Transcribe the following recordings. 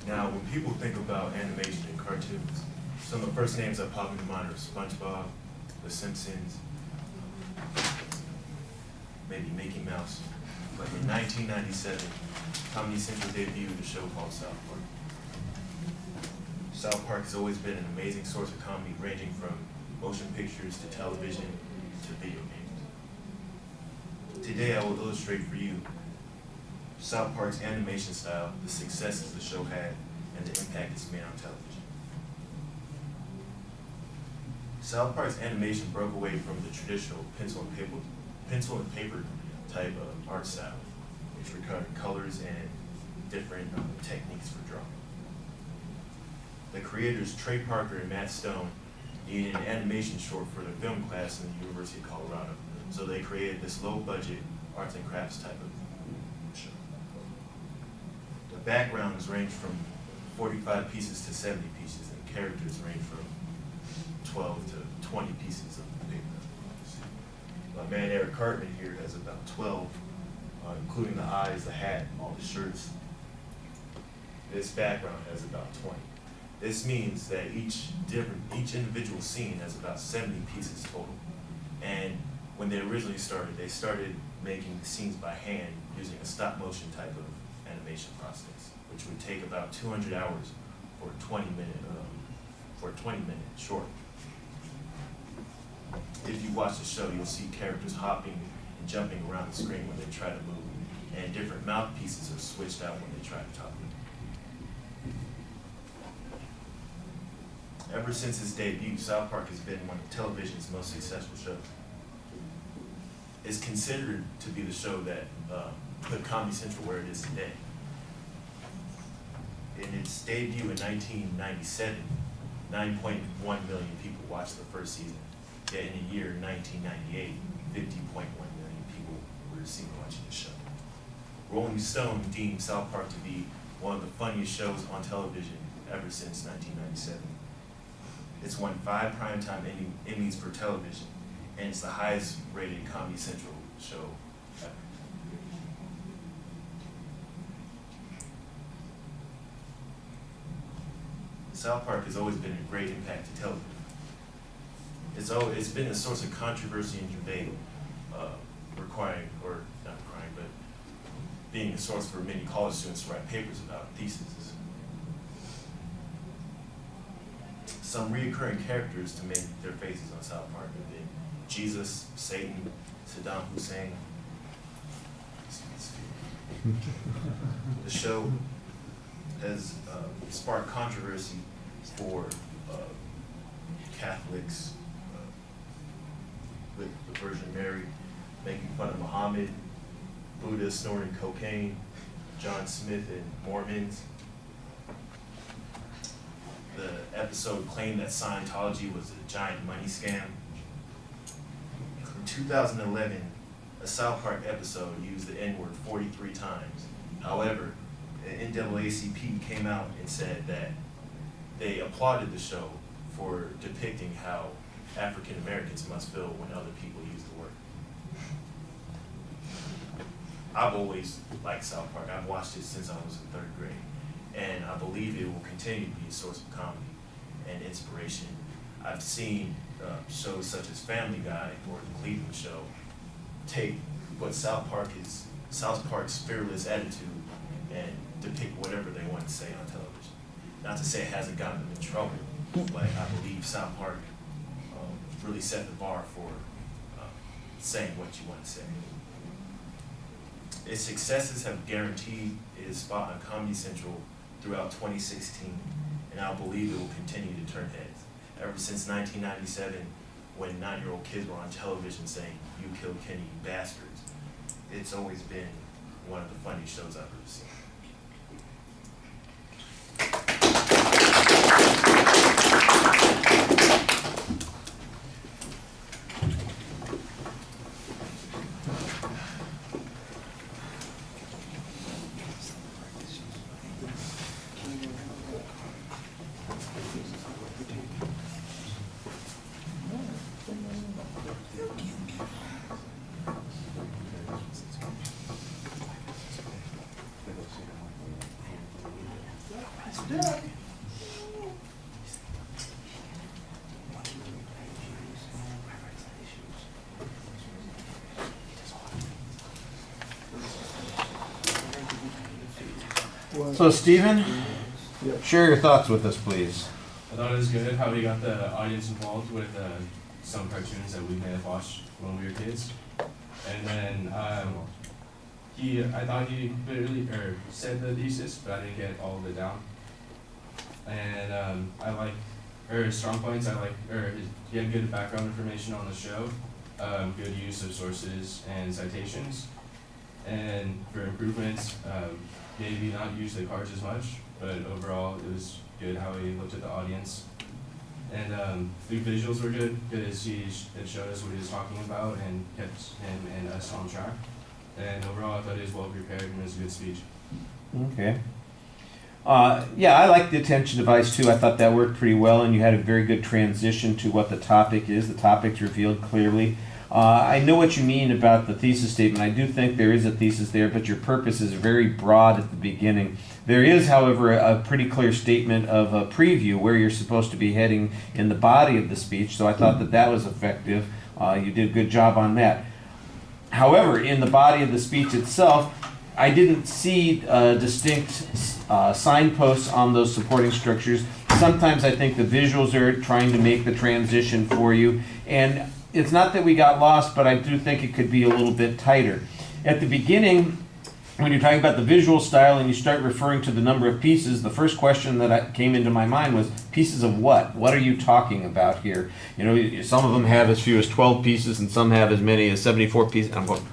Now, when people think about animation and cartoons, some of the first names that pop into mind are SpongeBob, The Simpsons, maybe Mickey Mouse. But in 1997, Comedy Central debuted a show called South Park. South Park has always been an amazing source of comedy, ranging from motion pictures to television to video games. Today, I will illustrate for you South Park's animation style, the successes the show had, and the impact it's made on television. South Park's animation broke away from the traditional pencil and paper type of art style, which required colors and different techniques for drawing. The creators Trey Parker and Matt Stone needed an animation short for their film class in the University of Colorado, so they created this low-budget arts and crafts type of show. The backgrounds range from 45 pieces to 70 pieces, and characters range from 12 to 20 pieces of paper. My man Eric Cartman here has about 12, including the eyes, the hat, all the shirts. This background has about 20. This means that each individual scene has about 70 pieces total. And when they originally started, they started making the scenes by hand using a stop motion type of animation process, which would take about 200 hours for a 20-minute short. If you watch the show, you'll see characters hopping and jumping around the screen when they try to move, and different mouthpieces are switched out when they try to talk. Ever since its debut, South Park has been one of television's most successful shows. It's considered to be the show that put Comedy Central where it is today. In its debut in 1997, 9.1 million people watched the first season. Yet in a year, 1998, 50.1 million people were seen watching the show. Rolling Stone deemed South Park to be one of the funniest shows on television ever since 1997. It's won 5 primetime Emmys for television, and it's the highest rated Comedy Central show ever. South Park has always been a great impact to television. It's been a source of controversy and debate, being a source for many college students to write papers about theses. Some reoccurring characters to make their faces on South Park have been Jesus, Satan, Saddam Hussein. The show has sparked controversy for Catholics with the Virgin Mary, making fun of Muhammad, Buddha snorting cocaine, John Smith and Mormons. The episode claimed that Scientology was a giant money scam. In 2011, a South Park episode used the N-word 43 times. However, the NAACP came out and said that they applauded the show for depicting how African Americans must feel when other people use the word. I've always liked South Park. I've watched it since I was in 3rd grade. And I believe it will continue to be a source of comedy and inspiration. I've seen shows such as Family Guy or The Cleveland Show take what South Park's fearless attitude and depict whatever they want to say on television. Not to say it hasn't gotten them in trouble, but I believe South Park really set the bar for saying what you want to say. Its successes have guaranteed its spot on Comedy Central throughout 2016, and I believe it will continue to turn heads. Ever since 1997, when 9-year-old kids were on television saying, "You killed Kenny, you bastards," it's always been one of the funniest shows I've ever seen. So, Stephen, Yep. share your thoughts with us, please. I thought it was good how he got the audience involved with some cartoons that we may have watched when we were kids. And then I thought he literally said the thesis, but I didn't get all of it down. And I like his strong points. He had good background information on the show, good use of sources and citations, and for improvements, maybe not use the cards as much, but overall it was good how he looked at the audience. And the visuals were good because it showed us what he was talking about and kept him and us on track. And overall I thought he was well prepared and it was a good speech. Okay. Yeah, I like the attention device too. I thought that worked pretty well, and you had a very good transition to what the topic is. The topic's revealed clearly. I know what you mean about the thesis statement. I do think there is a thesis there, but your purpose is very broad at the beginning. There is, however, a pretty clear statement of a preview where you're supposed to be heading in the body of the speech, so I thought that that was effective. You did a good job on that. However, in the body of the speech itself, I didn't see distinct signposts on those supporting structures. Sometimes I think the visuals are trying to make the transition for you, and it's not that we got lost, but I do think it could be a little bit tighter. At the beginning, when you're talking about the visual style and you start referring to the number of pieces, the first question that came into my mind was, pieces of what? What are you talking about here? You know, some of them have as few as 12 pieces and some have as many as 74 pieces. And I'm going,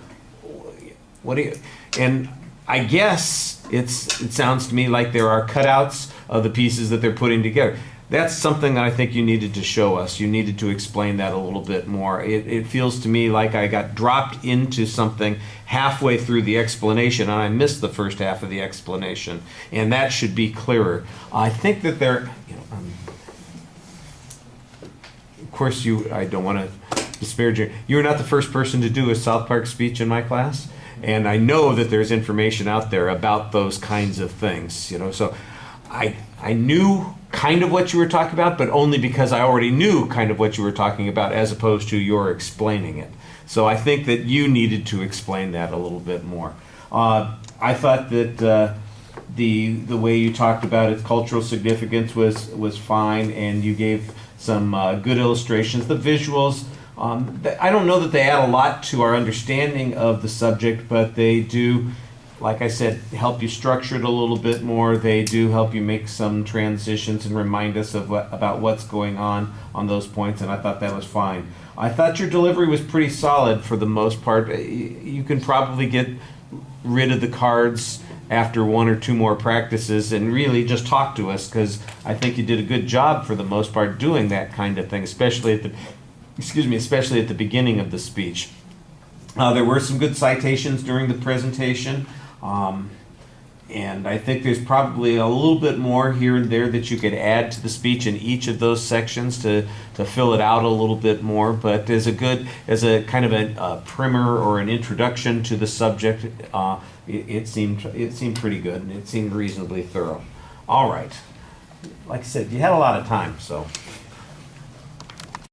what do you... And I guess it sounds to me like there are cutouts of the pieces that they're putting together. That's something that I think you needed to show us. You needed to explain that a little bit more. It feels to me like I got dropped into something halfway through the explanation, and I missed the first half of the explanation, and that should be clearer. I think that there, of course, I don't want to disparage you. You're not the first person to do a South Park speech in my class, and I know that there's information out there about those kinds of things. You know, so I knew kind of what you were talking about, but only because I already knew kind of what you were talking about, as opposed to your explaining it. So I think that you needed to explain that a little bit more. I thought that the way you talked about its cultural significance was fine, and you gave some good illustrations. The visuals, I don't know that they add a lot to our understanding of the subject, but they do, like I said, help you structure it a little bit more. They do help you make some transitions and remind us of about what's going on those points, and I thought that was fine. I thought your delivery was pretty solid for the most part. You can probably get rid of the cards after one or two more practices and really just talk to us, because I think you did a good job for the most part doing that kind of thing, especially at the beginning of the speech. There were some good citations during the presentation. And I think there's probably a little bit more here and there that you could add to the speech in each of those sections to fill it out a little bit more. But as a kind of a primer or an introduction to the subject, it seemed pretty good, and it seemed reasonably thorough. All right. Like I said, you had a lot of time, so